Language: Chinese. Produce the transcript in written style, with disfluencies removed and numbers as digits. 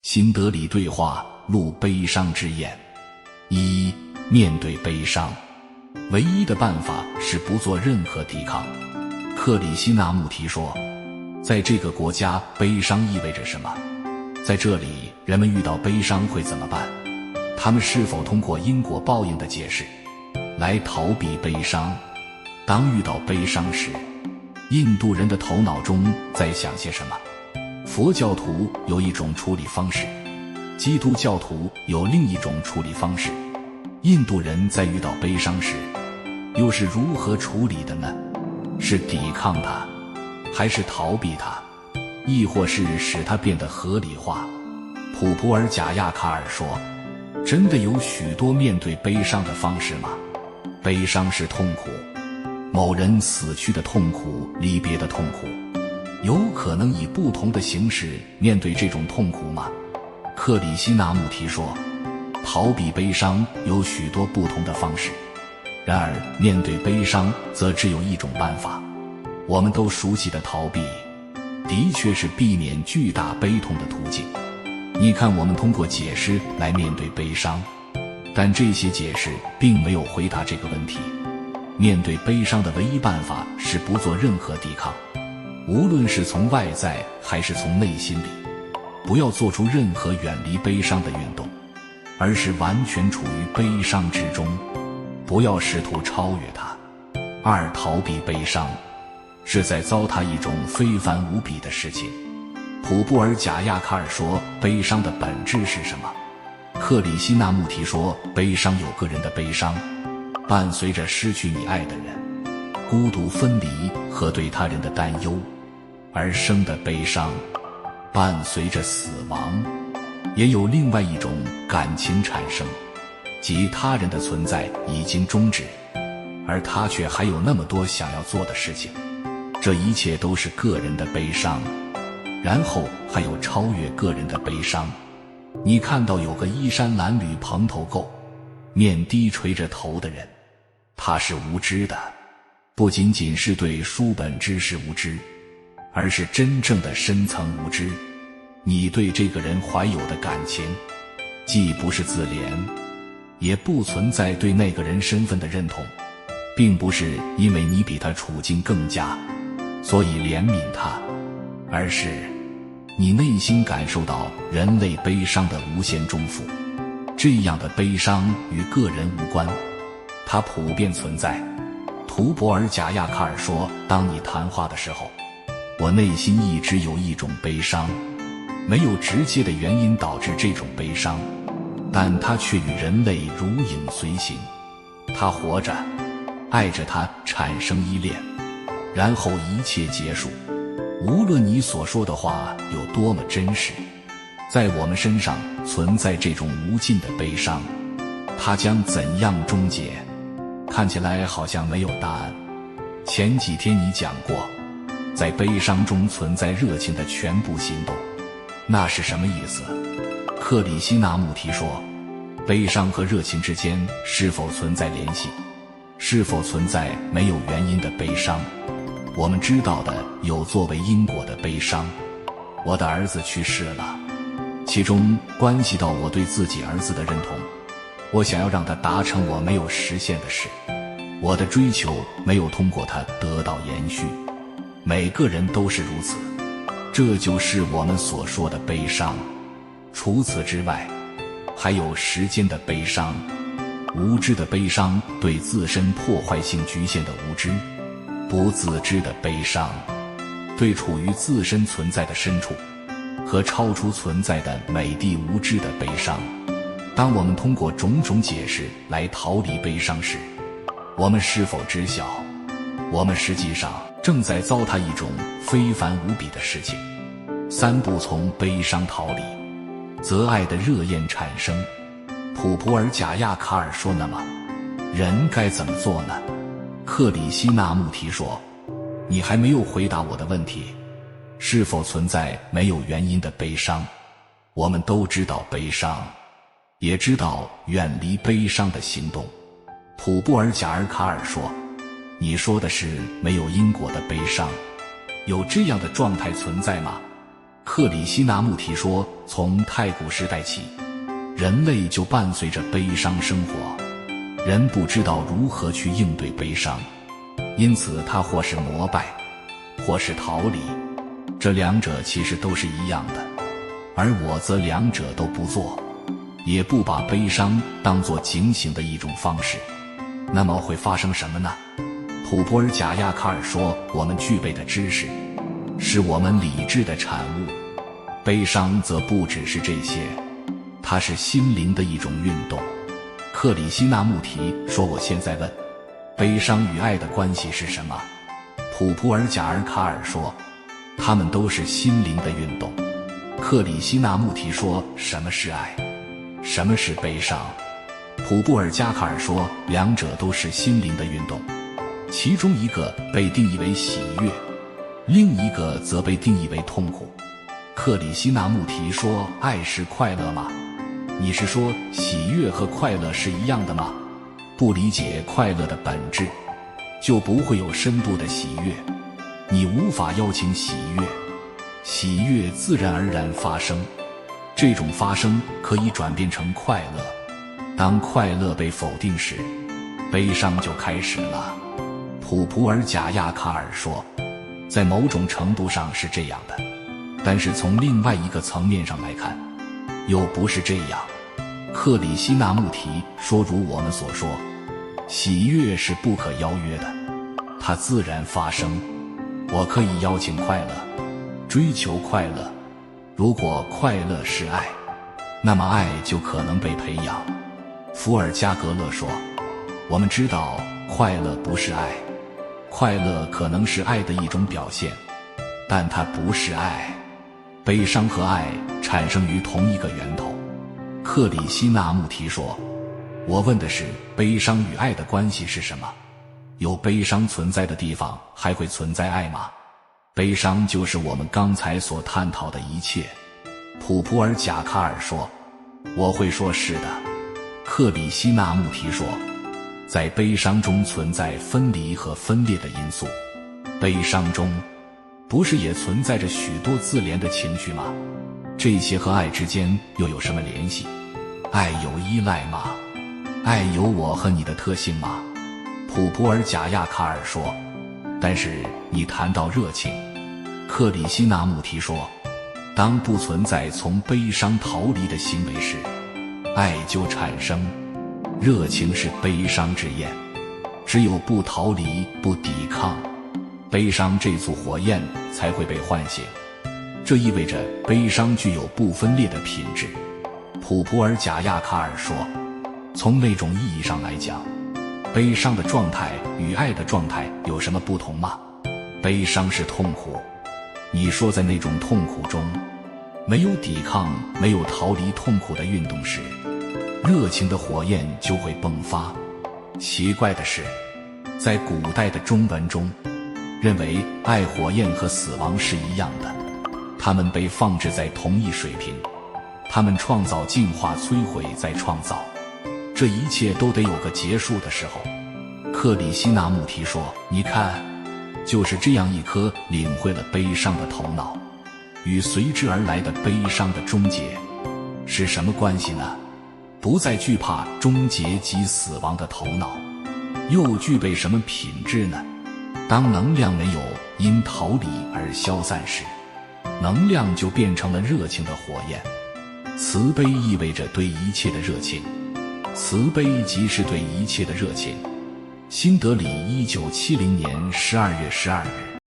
新德里对话录悲伤之眼。一、面对悲伤，唯一的办法是不做任何抵抗。克里希那穆提说，在这个国家，悲伤意味着什么？在这里，人们遇到悲伤会怎么办？他们是否通过因果报应的解释来逃避悲伤？当遇到悲伤时，印度人的头脑中在想些什么？佛教徒有一种处理方式，基督教徒有另一种处理方式。印度人在遇到悲伤时，又是如何处理的呢？是抵抗它，还是逃避它，亦或是使它变得合理化？普普尔贾亚卡尔说，真的有许多面对悲伤的方式吗？悲伤是痛苦，某人死去的痛苦，离别的痛苦，有可能以不同的形式面对这种痛苦吗？克里希那穆提说，逃避悲伤有许多不同的方式，然而面对悲伤则只有一种办法。我们都熟悉的逃避，的确是避免巨大悲痛的途径。你看，我们通过解释来面对悲伤，但这些解释并没有回答这个问题。面对悲伤的唯一办法是不做任何抵抗，无论是从外在还是从内心里，不要做出任何远离悲伤的运动，而是完全处于悲伤之中，不要试图超越它。二、逃避悲伤是在糟蹋一种非凡无比的事情。普布尔贾亚卡尔说，悲伤的本质是什么？克里希那穆提说，悲伤有个人的悲伤，伴随着失去你爱的人、孤独分离和对他人的担忧而生的悲伤，伴随着死亡。也有另外一种感情产生，即他人的存在已经终止，而他却还有那么多想要做的事情。这一切都是个人的悲伤。然后还有超越个人的悲伤。你看到有个衣衫褴褛、蓬头垢面、低垂着头的人，他是无知的，不仅仅是对书本知识无知，而是真正的深层无知。你对这个人怀有的感情，既不是自怜，也不存在对那个人身份的认同，并不是因为你比他处境更佳，所以怜悯他，而是你内心感受到人类悲伤的无限重负。这样的悲伤与个人无关，它普遍存在。图博尔贾亚卡尔说，当你谈话的时候，我内心一直有一种悲伤，没有直接的原因导致这种悲伤，但它却与人类如影随形。他活着，爱着他，产生依恋，然后一切结束。无论你所说的话有多么真实，在我们身上存在这种无尽的悲伤，它将怎样终结？看起来好像没有答案。前几天你讲过，在悲伤中存在热情的全部行动，那是什么意思？克里希那穆提说，悲伤和热情之间是否存在联系？是否存在没有原因的悲伤？我们知道的有作为因果的悲伤。我的儿子去世了，其中关系到我对自己儿子的认同。我想要让他达成我没有实现的事，我的追求没有通过他得到延续。每个人都是如此，这就是我们所说的悲伤。除此之外，还有时间的悲伤，无知的悲伤，对自身破坏性局限的无知，不自知的悲伤，对处于自身存在的深处和超出存在的美的无知的悲伤。当我们通过种种解释来逃离悲伤时，我们是否知晓，我们实际上正在糟蹋一种非凡无比的事情？三不从悲伤逃离，则爱的热焰产生。普普尔贾亚卡尔说，那么人该怎么做呢？克里希那穆提说，你还没有回答我的问题，是否存在没有原因的悲伤？我们都知道悲伤，也知道远离悲伤的行动。普布尔贾尔卡尔说，你说的是没有因果的悲伤，有这样的状态存在吗？克里希那穆提说，从太古时代起，人类就伴随着悲伤生活，人不知道如何去应对悲伤，因此他或是膜拜，或是逃离，这两者其实都是一样的，而我则两者都不做，也不把悲伤当作警醒的一种方式。那么会发生什么呢？普普尔贾亚卡尔说，我们具备的知识是我们理智的产物，悲伤则不只是这些，它是心灵的一种运动。克里希那穆提说，我现在问，悲伤与爱的关系是什么？普普尔贾尔卡尔说，它们都是心灵的运动。克里希那穆提说，什么是爱？什么是悲伤？普布尔加卡尔说，两者都是心灵的运动，其中一个被定义为喜悦，另一个则被定义为痛苦。克里希那穆提说，爱是快乐吗？你是说喜悦和快乐是一样的吗？不理解快乐的本质，就不会有深度的喜悦。你无法邀请喜悦，喜悦自然而然发生，这种发生可以转变成快乐。当快乐被否定时，悲伤就开始了。普普尔贾亚卡尔说，在某种程度上是这样的，但是从另外一个层面上来看，又不是这样。克里希那穆提说，如我们所说，喜悦是不可邀约的，它自然发生。我可以邀请快乐，追求快乐。如果快乐是爱，那么爱就可能被培养。福尔加格勒说，我们知道快乐不是爱，快乐可能是爱的一种表现，但它不是爱。悲伤和爱产生于同一个源头。克里希那穆提说，我问的是悲伤与爱的关系是什么？有悲伤存在的地方还会存在爱吗？悲伤就是我们刚才所探讨的一切。普普尔贾卡尔说，我会说是的。克里希那穆提说，在悲伤中存在分离和分裂的因素，悲伤中不是也存在着许多自怜的情绪吗？这些和爱之间又有什么联系？爱有依赖吗？爱有我和你的特性吗？普普尔贾亚卡尔说，但是你谈到热情。克里希那穆提说，当不存在从悲伤逃离的行为时，爱就产生。热情是悲伤之焰，只有不逃离、不抵抗，悲伤这簇火焰才会被唤醒。这意味着悲伤具有不分裂的品质。普普尔贾亚卡尔说，从那种意义上来讲，悲伤的状态与爱的状态有什么不同吗？悲伤是痛苦，你说在那种痛苦中，没有抵抗，没有逃离痛苦的运动时，热情的火焰就会迸发。奇怪的是，在古代的中文中，认为爱火焰和死亡是一样的，它们被放置在同一水平，它们创造、进化、摧毁再创造，这一切都得有个结束的时候。克里希那穆提说，你看，就是这样一颗领会了悲伤的头脑，与随之而来的悲伤的终结是什么关系呢？不再惧怕终结及死亡的头脑，又具备什么品质呢？当能量没有因逃离而消散时，能量就变成了热情的火焰。慈悲意味着对一切的热情，慈悲即是对一切的热情。新德里1970年12月12日。